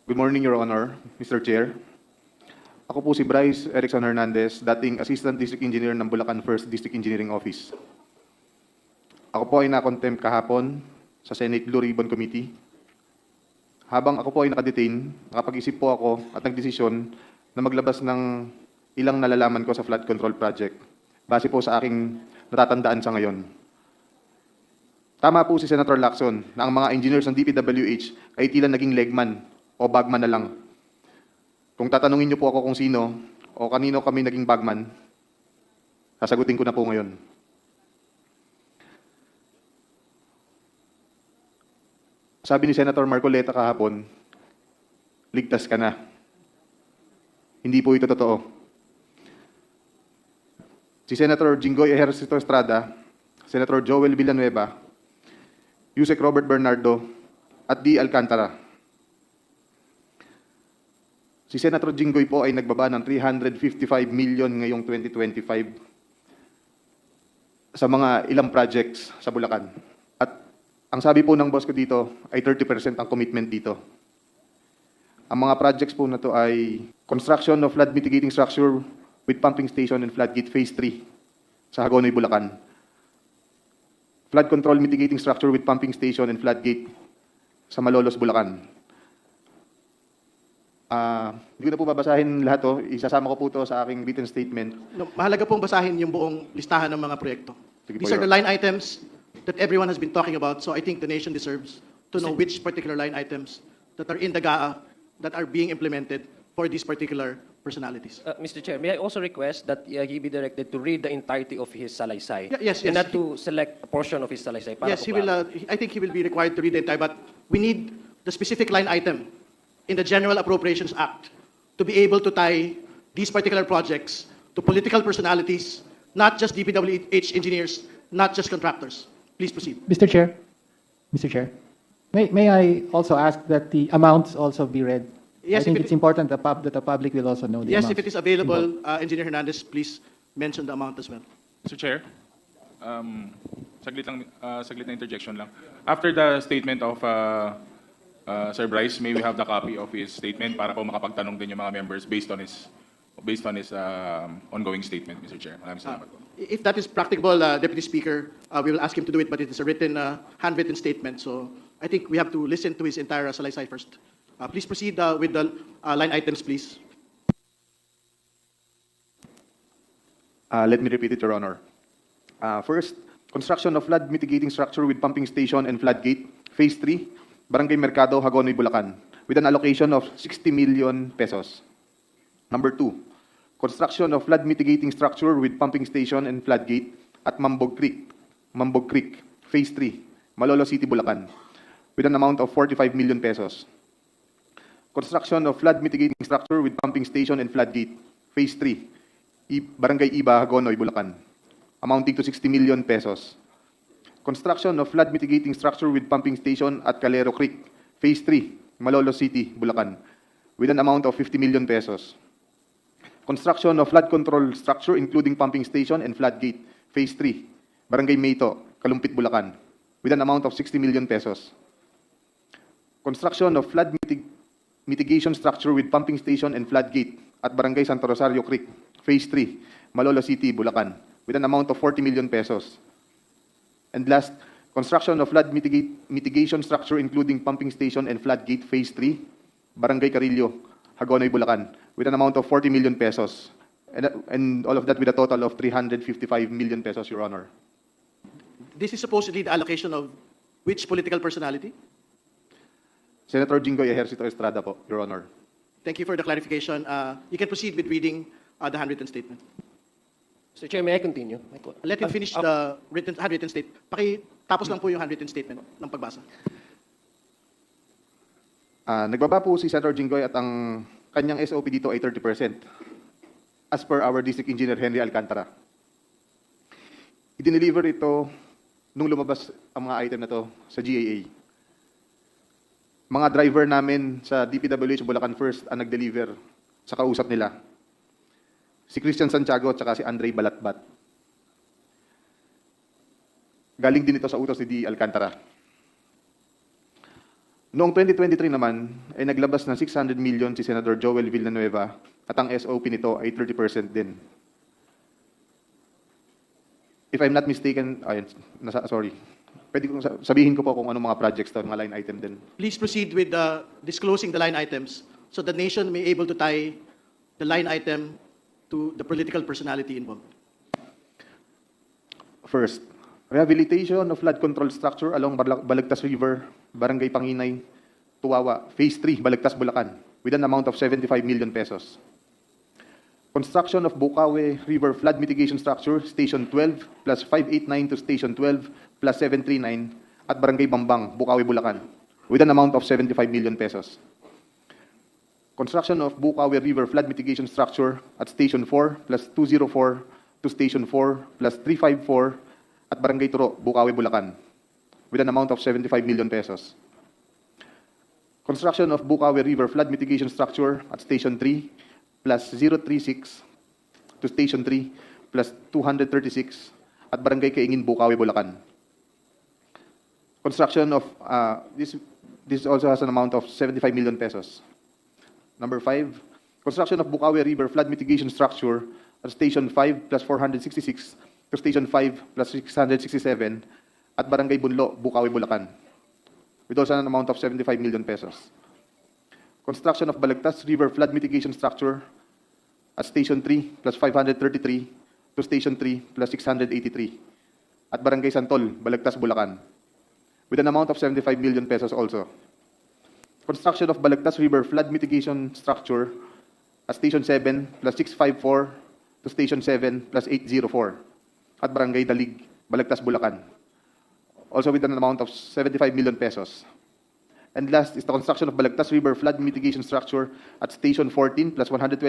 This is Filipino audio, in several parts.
Good morning, Your Honor, Mr. Chair. Ako po si Bryce Erickson Hernandez, dating Assistant District Engineer ng Bulacan 1st District Engineering Office. Ako po ay na-contempt kahapon sa Senate Blue Ribbon Committee. Habang ako po ay nakadetain, nakapag-isip po ako at nagdesisyon na maglabas ng ilang nalalaman ko sa flood control project base po sa aking natatandaan sa ngayon. Tama po si Senator Lacson na ang mga engineers ng DPWH ay tila naging legman o bagman na lang. Kung tatanungin niyo po ako kung sino o kanino kami naging bagman, sasagutin ko na po ngayon. Sabi ni Senator Marcoleta kahapon, ligtas ka na. Hindi po ito totoo. Si Senator Jinggoy Ejercito Estrada, Senator Joel Villanueva, Yusek Robert Bernardo, at D. Alcantara. Si Senator Jinggoy po ay nagbaba ng 355 million ngayong 2025 sa mga ilang projects sa Bulacan. At ang sabi po ng boss ko dito ay 30% ang commitment dito. Ang mga projects po na to ay construction of flood mitigating structure with pumping station and floodgate phase 3 sa Hagonoy, Bulacan. Flood control mitigating structure with pumping station and floodgate sa Malolos, Bulacan. Hindi ko na po babasahin lahat to. Isasama ko po to sa aking written statement. No, mahalaga pong basahin yung buong listahan ng mga proyekto. Sige po, These are Your the line items that everyone has been talking about, so I think the nation deserves to know which particular line items that are in the GAA that are being implemented for these particular personalities. Mr. Chair, may I also request that he be directed to read the entirety of his salaysay? Yes, And yes. not to select a portion of his salaysay. Para Yes, po he will. klaro. I think he will be required to read the entire, but we need the specific line item in the General Appropriations Act to be able to tie these particular projects to political personalities, not just DPWH engineers, not just contractors. Please proceed. Mr. Chair, may I also ask that the amounts also be read? Yes, I think if it- it's important that the public will also know the Yes, amounts. if it is available, Engineer Hernandez, please mention the amount as well. Mr. Chair, saglit na interjection lang. After the statement of Sir Bryce, may we have the copy of his statement para po makapagtanong din yung mga members based on his ongoing statement, Mr. Chair. Maraming salamat po. If that is practicable, Deputy Speaker, we will ask him to do it, but it is a written, handwritten statement. So I think we have to listen to his entire salaysay first. Please proceed with the line items, please. Let me repeat it, Your Honor. First, construction of flood mitigating structure with pumping station and floodgate, phase 3, Barangay Mercado, Hagonoy, Bulacan, with an allocation of 60 million pesos. Number 2, construction of flood mitigating structure with pumping station and floodgate at Mambog Creek, phase 3, Malolos City, Bulacan, with an amount of 45 million pesos. Construction of flood mitigating structure with pumping station and floodgate, phase 3, Barangay Iba, Hagonoy, Bulacan, amounting to 60 million pesos. Construction of flood mitigating structure with pumping station at Calero Creek, phase 3, Malolos City, Bulacan, with an amount of 50 million pesos. Construction of flood control structure including pumping station and floodgate, phase 3, Barangay Mayto, Kalumpit, Bulacan, with an amount of 60 million pesos. Construction of flood mitigation structure with pumping station and floodgate at Barangay Santo Rosario Creek, phase 3, Malolos City, Bulacan, with an amount of 40 million pesos. And last, construction of flood mitigation structure including pumping station and floodgate, phase 3, Barangay Carillo, Hagonoy, Bulacan, with an amount of 40 million pesos. And all of that with a total of 355 million pesos, Your Honor. This is supposedly the allocation of which political personality? Senator Jinggoy Ejercito Estrada po, Your Honor. Thank you for the clarification. You can proceed with reading the handwritten statement. Mr. Chair, may I continue? Let him finish the handwritten statement. Pakitapos lang po yung handwritten statement ng pagbasa. Nagbaba po si Senator Jinggoy at ang kanyang SOP dito ay 30%, as per our District Engineer Henry Alcantara. I-deliver ito nung lumabas ang mga item na to sa GAA. Mga driver namin sa DPWH Bulacan 1st ang nag-deliver sa kausap nila. Si Christian Santiago at saka si Andre Balatbat. Galing din ito sa utos ni D. Alcantara. Noong 2023 naman, ay naglabas ng 600 million si Senator Joel Villanueva at ang SOP nito ay 30% din. If I'm not mistaken, sorry. Pwede kong sabihin ko po kung anong mga projects to, mga line item din. Please proceed with disclosing the line items so the nation may able to tie the line item to the political personality involved. First, rehabilitation of flood control structure along Balagtas River, Barangay Panginay, Tuwawa, Phase 3, Balagtas, Bulacan, with an amount of 75 million pesos. Construction of Bukawe River Flood Mitigation Structure, Station 12 plus 589 to Station 12 plus 739 at Barangay Bambang, Bukawe, Bulacan, with an amount of 75 million pesos. Construction of Bukawe River Flood Mitigation Structure at Station 4 plus 204 to Station 4 plus 354 at Barangay Turo, Bukawe, Bulacan, with an amount of 75 million pesos. Construction of Bukawe River Flood Mitigation Structure at Station 3 plus 036 to Station 3 plus 236 at Barangay Kaingin, Bukawe, Bulacan. Construction of, this also has an amount of 75 million pesos. Number 5, construction of Bukawe River Flood Mitigation Structure at Station 5 plus 466 to Station 5 plus 667 at Barangay Bunlo, Bukawe, Bulacan, with also an amount of 75 million pesos. Construction of Balagtas River Flood Mitigation Structure at Station 3 plus 533 to Station 3 plus 683 at Barangay Santol, Balagtas, Bulacan, with an amount of 75 million pesos also. Construction of Balagtas River Flood Mitigation Structure at Station 7 plus 654 to Station 7 plus 804 at Barangay Dalig, Balagtas, Bulacan, also with an amount of 75 million pesos. And last is the construction of Balagtas River Flood Mitigation Structure at Station 14 plus 124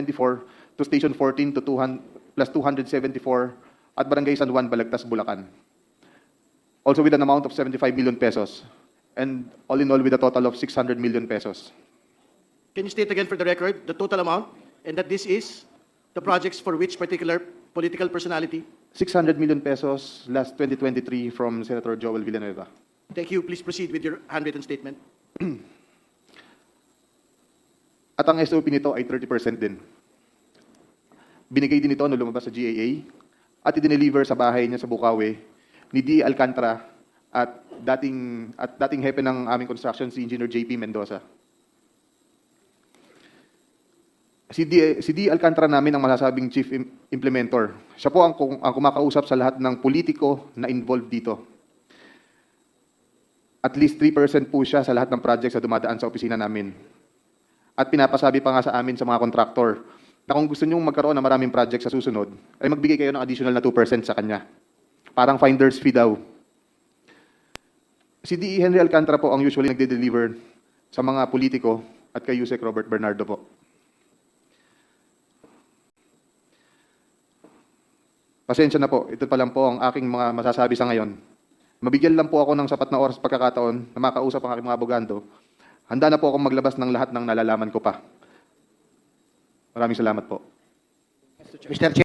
to Station 14 to 200 plus 274 at Barangay San Juan, Balagtas, Bulacan, also with an amount of 75 million pesos. And all in all, with a total of 600 million pesos. Can you state again for the record the total amount and that this is the projects for which particular political personality? 600 million pesos last 2023 from Senator Joel Villanueva. Thank you. Please proceed with your handwritten statement. At ang SOP nito ay 30% din. Binigay din ito nung lumabas sa GAA at i-deliver sa bahay niya sa Bukawe ni D. Alcantara at dating hepe ng aming construction si Engineer JP Mendoza. Si D. Alcantara namin ang masasabing chief implementor. Siya po ang kumakausap sa lahat ng politiko na involved dito. At least 3% po siya sa lahat ng projects na dumadaan sa opisina namin. At pinapasabi pa nga sa amin sa mga kontraktor na kung gusto nyong magkaroon ng maraming projects sa susunod, ay magbigay kayo ng additional na 2% sa kanya. Parang finder's fee daw. Si D.E. Henry Alcantara po ang usually nagde-deliver sa mga politiko at kay Yusek Robert Bernardo po. Pasensya na po, ito pa lang po ang aking mga masasabi sa ngayon. Mabigyan lang po ako ng sapat na oras pagkakataon na makausap ang aking mga abogado. Handa na po akong maglabas ng lahat ng nalalaman ko pa. Maraming salamat po. Mr. Chair.